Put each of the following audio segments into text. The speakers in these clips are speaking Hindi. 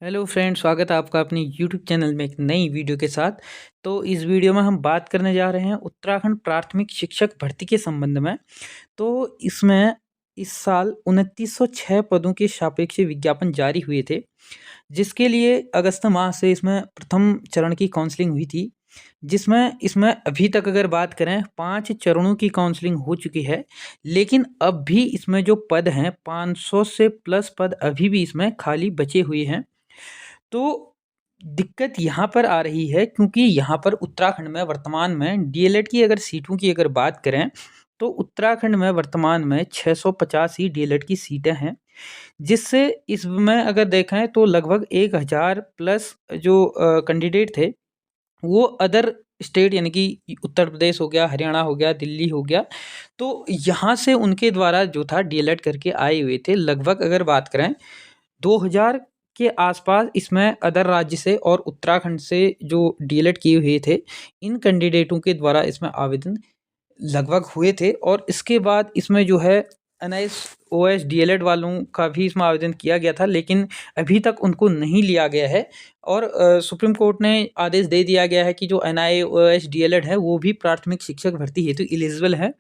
हेलो फ्रेंड, स्वागत है आपका अपने यूट्यूब चैनल में एक नई वीडियो के साथ। तो इस वीडियो में हम बात करने जा रहे हैं उत्तराखंड प्राथमिक शिक्षक भर्ती के संबंध में। तो इसमें इस साल 2906 पदों के सापेक्ष विज्ञापन जारी हुए थे, जिसके लिए अगस्त माह से इसमें प्रथम चरण की काउंसलिंग हुई थी। जिसमें इसमें अभी तक अगर बात करें 5 चरणों की काउंसलिंग हो चुकी है, लेकिन अब भी इसमें जो पद हैं 500 से प्लस पद अभी भी इसमें खाली बचे हुए हैं। तो दिक्कत यहाँ पर आ रही है क्योंकि यहाँ पर उत्तराखंड में वर्तमान में डीएलएड की अगर सीटों की अगर बात करें, तो उत्तराखंड में वर्तमान में 650 ही डीएलएड की सीटें हैं, जिससे इसमें अगर देखें तो लगभग 1000 प्लस जो कैंडिडेट थे, वो अदर स्टेट यानी कि उत्तर प्रदेश हो गया, हरियाणा हो गया, दिल्ली हो गया, तो यहाँ से उनके द्वारा जो था डीएलएड करके आए हुए थे। लगभग अगर बात करें 2000 के आसपास इसमें अदर राज्य से और उत्तराखंड से जो डीएलएड किए हुए थे, इन कैंडिडेटों के द्वारा इसमें आवेदन लगभग हुए थे। और इसके बाद इसमें जो है एनआईएस ओएस डीएलएड वालों का भी इसमें आवेदन किया गया था, लेकिन अभी तक उनको नहीं लिया गया है। और सुप्रीम कोर्ट ने आदेश दे दिया गया है कि जो एनआई ओएस डीएलएड है वो भी प्राथमिक शिक्षक भर्ती हेतु एलिजिबल है।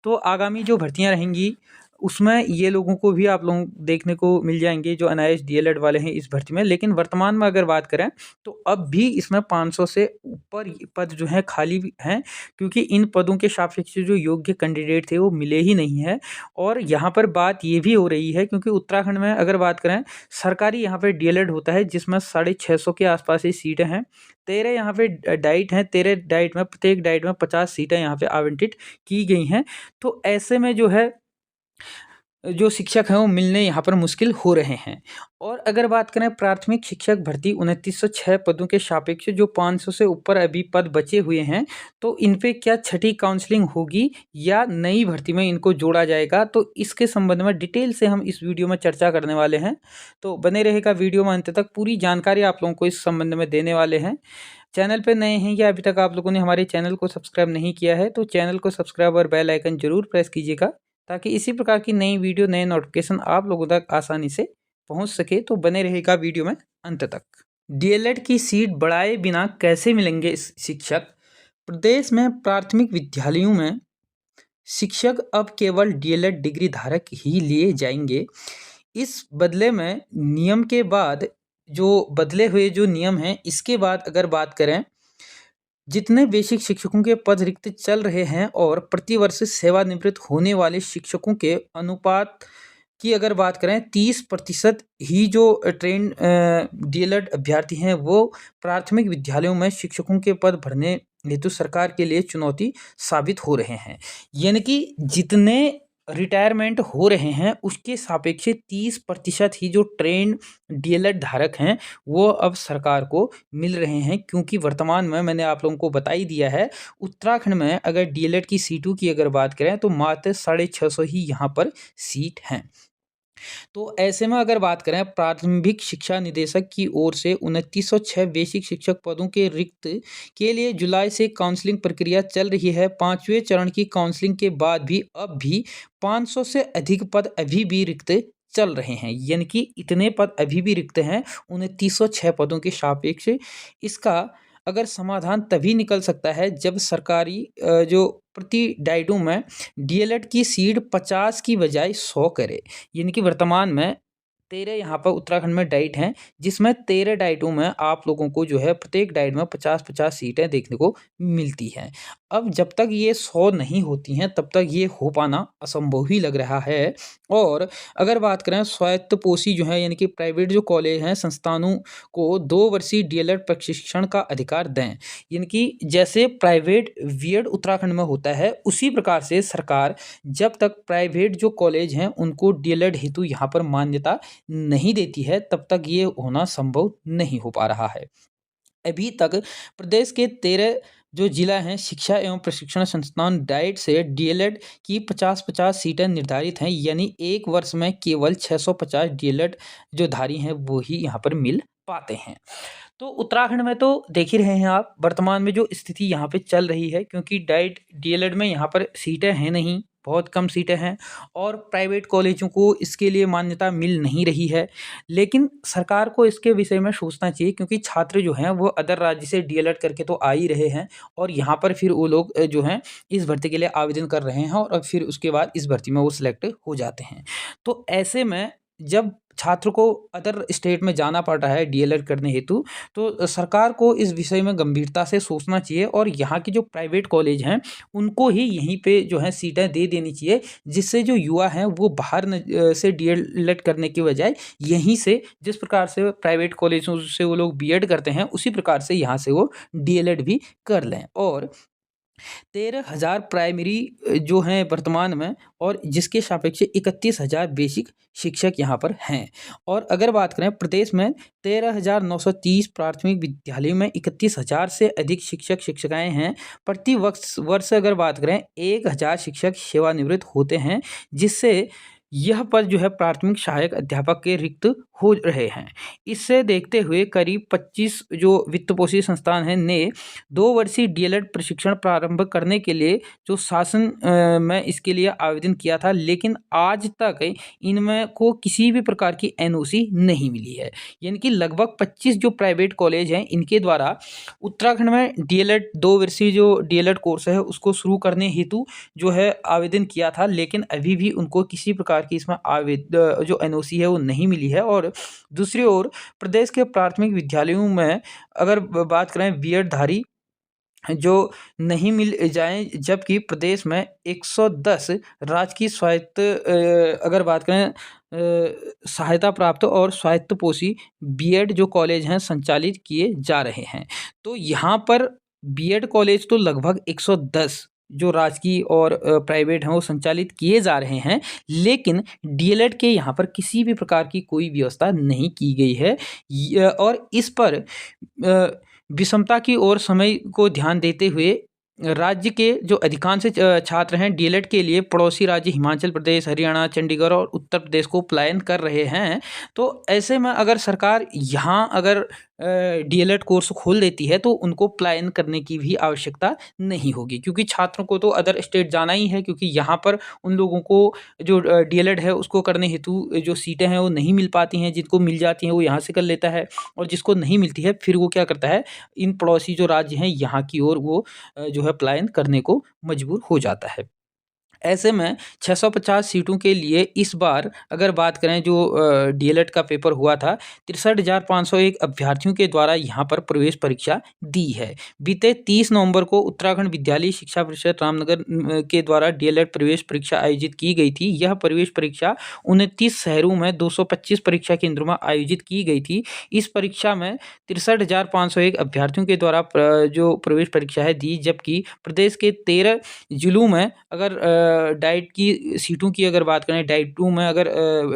तो आगामी जो भर्तियां रहेंगी उसमें ये लोगों को भी आप लोग देखने को मिल जाएंगे जो एनआईएस डीएलएड वाले हैं इस भर्ती में। लेकिन वर्तमान में अगर बात करें तो अब भी इसमें 500 से ऊपर पद जो हैं खाली भी हैं, क्योंकि इन पदों के सापेक्ष जो योग्य कैंडिडेट थे वो मिले ही नहीं है। और यहाँ पर बात ये भी हो रही है क्योंकि उत्तराखंड में अगर बात करें सरकारी यहाँ पे डीएलएड होता है, जिसमें 650 के आसपास ही सीटें हैं। 13 यहाँ पे डाइट हैं, 13 डाइट में प्रत्येक डाइट में 50 सीटें यहाँ पे आवंटित की गई हैं। तो ऐसे में जो है जो शिक्षक हैं वो मिलने यहाँ पर मुश्किल हो रहे हैं। और अगर बात करें प्राथमिक शिक्षक भर्ती 2906 पदों के सापेक्ष जो 500 से ऊपर अभी पद बचे हुए हैं, तो इन पे क्या छठी काउंसलिंग होगी या नई भर्ती में इनको जोड़ा जाएगा, तो इसके संबंध में डिटेल से हम इस वीडियो में चर्चा करने वाले हैं। तो बने रहेगा वीडियो में अंत तक, पूरी जानकारी आप लोगों को इस संबंध में देने वाले हैं। चैनल पे नए हैं या अभी तक आप लोगों ने हमारे चैनल को सब्सक्राइब नहीं किया है, तो चैनल को सब्सक्राइब और बेल आइकन जरूर प्रेस कीजिएगा, ताकि इसी प्रकार की नई वीडियो नए नोटिफिकेशन आप लोगों तक आसानी से पहुंच सके। तो बने रहेगा वीडियो में अंत तक। डीएलएड की सीट बढ़ाए बिना कैसे मिलेंगे शिक्षक? प्रदेश में प्राथमिक विद्यालयों में शिक्षक अब केवल डीएलएड डिग्री धारक ही लिए जाएंगे। इस बदले में नियम के बाद जो बदले हुए जो नियम हैं, इसके बाद अगर बात करें जितने बेसिक शिक्षकों के पद रिक्त चल रहे हैं और प्रतिवर्ष सेवानिवृत्त होने वाले शिक्षकों के अनुपात की अगर बात करें 30% ही जो ट्रेन डीएलएड अभ्यर्थी हैं वो प्राथमिक विद्यालयों में शिक्षकों के पद भरने हेतु सरकार के लिए चुनौती साबित हो रहे हैं। यानी कि जितने रिटायरमेंट हो रहे हैं उसके सापेक्ष 30% ही जो ट्रेन डीएलएड धारक हैं वो अब सरकार को मिल रहे हैं, क्योंकि वर्तमान में मैंने आप लोगों को बता ही दिया है उत्तराखंड में अगर डीएलएड की सीटों की अगर बात करें तो मात्र 650 ही यहाँ पर सीट हैं। तो ऐसे में अगर बात करें प्रारंभिक शिक्षा निदेशक की ओर से 2906 बेसिक शिक्षक पदों के रिक्त के लिए जुलाई से काउंसलिंग प्रक्रिया चल रही है। 5वें चरण की काउंसलिंग के बाद भी अब भी 500 से अधिक पद अभी भी रिक्त चल रहे हैं, यानी कि इतने पद अभी भी रिक्त हैं 2906 पदों के सापेक्ष। इसका अगर समाधान तभी निकल सकता है जब सरकारी जो प्रति डाइटों में डीएलएड की सीट 50 की बजाय 100 करे। यानी कि वर्तमान में 13 यहाँ पर उत्तराखंड में डाइट हैं, जिसमें 13 डाइटों में आप लोगों को जो है प्रत्येक डाइट में 50-50 सीटें देखने को मिलती हैं। अब जब तक ये 100 नहीं होती हैं तब तक ये हो पाना असंभव ही लग रहा है। और अगर बात करें स्वायत्तपोषी जो है यानी कि प्राइवेट जो कॉलेज हैं संस्थानों को 2 वर्षीय डीएलएड प्रशिक्षण का अधिकार दें, यानी कि जैसे प्राइवेट बीएड उत्तराखंड में होता है उसी प्रकार से सरकार जब तक प्राइवेट जो कॉलेज हैं उनको डीएलएड हेतु यहाँ पर मान्यता नहीं देती है तब तक ये होना संभव नहीं हो पा रहा है। अभी तक प्रदेश के 13 जो जिला हैं शिक्षा एवं प्रशिक्षण संस्थान डाइट से डीएलएड की 50-50 सीटें निर्धारित हैं, यानी एक वर्ष में केवल 650 डीएलएड जो धारी हैं वो ही यहाँ पर मिल पाते हैं। तो उत्तराखंड में तो देख ही रहे हैं आप वर्तमान में जो स्थिति यहाँ पे चल रही है, क्योंकि डाइट डीएलएड में यहाँ पर सीटें हैं नहीं, बहुत कम सीटें हैं और प्राइवेट कॉलेजों को इसके लिए मान्यता मिल नहीं रही है। लेकिन सरकार को इसके विषय में सोचना चाहिए, क्योंकि छात्र जो हैं वो अदर राज्य से डीएलएड करके तो आ ही रहे हैं और यहाँ पर फिर वो लोग जो हैं इस भर्ती के लिए आवेदन कर रहे हैं और फिर उसके बाद इस भर्ती में वो सिलेक्ट हो जाते हैं। तो ऐसे में जब छात्र को अदर स्टेट में जाना पड़ रहा है डीएलएड करने हेतु, तो सरकार को इस विषय में गंभीरता से सोचना चाहिए और यहाँ के जो प्राइवेट कॉलेज हैं उनको ही यहीं पे जो है सीटें दे देनी चाहिए, जिससे जो युवा हैं वो बाहर से डीएलएड करने की बजाय यहीं से, जिस प्रकार से प्राइवेट कॉलेजों से वो लोग बीएड करते हैं उसी प्रकार से यहाँ से वो डीएलएड भी कर लें। और 13,000 प्राइमरी जो हैं वर्तमान में, और जिसके सापेक्ष 31,000 बेसिक शिक्षक यहाँ पर हैं। और अगर बात करें प्रदेश में 13,930 प्राथमिक विद्यालयों में 31,000 से अधिक शिक्षक शिक्षिकाएं हैं। प्रति वर्ष अगर बात करें 1,000 शिक्षक सेवानिवृत्त होते हैं, जिससे यह पद जो है प्राथमिक सहायक अध्यापक के रिक्त हो रहे हैं। इससे देखते हुए करीब 25 जो वित्त पोषित संस्थान हैं ने 2 वर्षीय डीएलएड प्रशिक्षण प्रारंभ करने के लिए जो शासन में इसके लिए आवेदन किया था, लेकिन आज तक इनमें को किसी भी प्रकार की एनओसी नहीं मिली है। यानी कि लगभग 25 जो प्राइवेट कॉलेज हैं इनके द्वारा उत्तराखंड में डीएलएड 2 वर्षीय जो डीएलएड कोर्स है उसको शुरू करने हेतु जो है आवेदन किया था, लेकिन अभी भी उनको किसी प्रकार की इसमें जो एनओसी है वो नहीं मिली है। और दूसरी ओर प्रदेश के प्राथमिक विद्यालयों में अगर बात करें बीएड धारी जो नहीं मिल जाएँ, जबकि प्रदेश में 110 राजकीय स्वायत्त अगर बात करें सहायता प्राप्त और स्वायत्तपोषी बीएड जो कॉलेज हैं संचालित किए जा रहे हैं। तो यहाँ पर बीएड कॉलेज तो लगभग 110 जो राजकीय और प्राइवेट हैं वो संचालित किए जा रहे हैं, लेकिन डीएलएड के यहाँ पर किसी भी प्रकार की कोई व्यवस्था नहीं की गई है। और इस पर विषमता की ओर समय को ध्यान देते हुए राज्य के जो अधिकांश छात्र हैं डीएलएड के लिए पड़ोसी राज्य हिमाचल प्रदेश, हरियाणा, चंडीगढ़ और उत्तर प्रदेश को पलायन कर रहे हैं। तो ऐसे में अगर सरकार यहाँ अगर डीएलएड कोर्स खोल देती है तो उनको पलायन करने की भी आवश्यकता नहीं होगी, क्योंकि छात्रों को तो अदर स्टेट जाना ही है, क्योंकि यहाँ पर उन लोगों को जो डीएलएड है उसको करने हेतु जो सीटें हैं वो नहीं मिल पाती हैं। जिनको मिल जाती हैं वो यहाँ से कर लेता है और जिसको नहीं मिलती है फिर वो क्या करता है, इन पड़ोसी जो राज्य हैं यहाँ की ओर वो जो है पलायन करने को मजबूर हो जाता है। ऐसे में 650 सीटों के लिए इस बार अगर बात करें जो डीएलएड का पेपर हुआ था, 63,501 अभ्यर्थियों के द्वारा यहाँ पर प्रवेश परीक्षा दी है। बीते 30 नवंबर को उत्तराखंड विद्यालय शिक्षा परिषद रामनगर के द्वारा डीएलएड प्रवेश परीक्षा आयोजित की गई थी। यह प्रवेश परीक्षा 29 शहरों में 225 परीक्षा केंद्रों में आयोजित की गई थी। इस परीक्षा में 63,501 अभ्यर्थियों के द्वारा जो प्रवेश परीक्षा है दी, जबकि प्रदेश के 13 जिलों में अगर डाइट की सीटों की अगर बात करें, डाइट 2 में अगर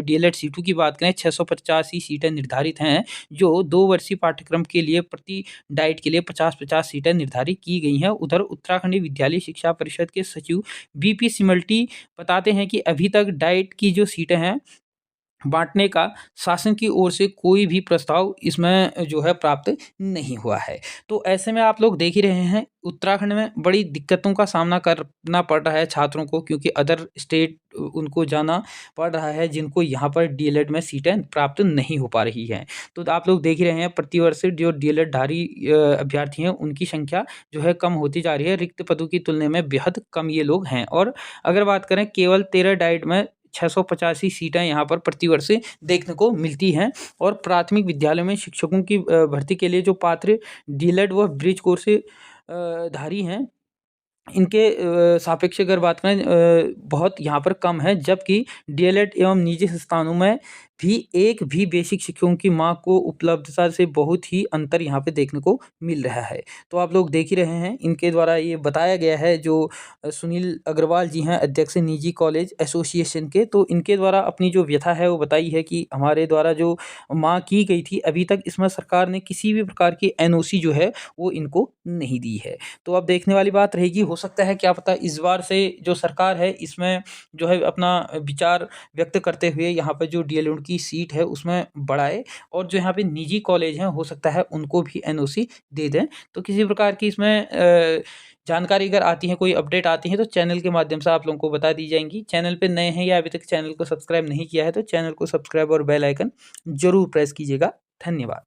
डीएलएड सीटों की बात करें 685 सीटें निर्धारित हैं, जो 2 वर्षीय पाठ्यक्रम के लिए प्रति डाइट के लिए 50-50 सीटें निर्धारित की गई हैं। उधर उत्तराखंड विद्यालय शिक्षा परिषद के सचिव बीपी सिमल्टी बताते हैं कि अभी तक डाइट की जो सीटें हैं बाँटने का शासन की ओर से कोई भी प्रस्ताव इसमें जो है प्राप्त नहीं हुआ है। तो ऐसे में आप लोग देख ही रहे हैं उत्तराखंड में बड़ी दिक्कतों का सामना करना पड़ रहा है छात्रों को, क्योंकि अदर स्टेट उनको जाना पड़ रहा है जिनको यहाँ पर डीएलएड में सीटें प्राप्त नहीं हो पा रही हैं। तो आप लोग देख ही रहे हैं प्रतिवर्ष जो डीएलएड धारी अभ्यर्थी हैं उनकी संख्या जो है कम होती जा रही है। रिक्त पदों की तुलना में बेहद कम ये लोग हैं। और अगर बात करें केवल 13 डाइट में 685 सीटें यहाँ पर प्रतिवर्ष देखने को मिलती हैं। और प्राथमिक विद्यालयों में शिक्षकों की भर्ती के लिए जो पात्र डीएलएड व ब्रिज कोर्स धारी हैं इनके सापेक्ष अगर बात करें बहुत यहाँ पर कम है, जबकि डीएलएड एवं निजी संस्थानों में भी एक भी बेसिक शिक्षकों की मांग को उपलब्धता से बहुत ही अंतर यहाँ पे देखने को मिल रहा है। तो आप लोग देख ही रहे हैं इनके द्वारा ये बताया गया है, जो सुनील अग्रवाल जी हैं अध्यक्ष निजी कॉलेज एसोसिएशन के, तो इनके द्वारा अपनी जो व्यथा है वो बताई है कि हमारे द्वारा जो मांग की गई थी अभी तक इसमें सरकार ने किसी भी प्रकार की एनओसी जो है वो इनको नहीं दी है। तो अब देखने वाली बात रहेगी, हो सकता है क्या पता इस बार से जो सरकार है इसमें जो है अपना विचार व्यक्त करते हुए यहाँ पर जो डीएलएड उनकी सीट है उसमें बढ़ाए और जो यहाँ पे निजी कॉलेज हैं हो सकता है उनको भी एनओसी दे दें। तो किसी प्रकार की इसमें जानकारी अगर आती है, कोई अपडेट आती है तो चैनल के माध्यम से आप लोगों को बता दी जाएँगी। चैनल पे नए हैं या अभी तक चैनल को सब्सक्राइब नहीं किया है तो चैनल को सब्सक्राइब और बेल आइकन ज़रूर प्रेस कीजिएगा। धन्यवाद।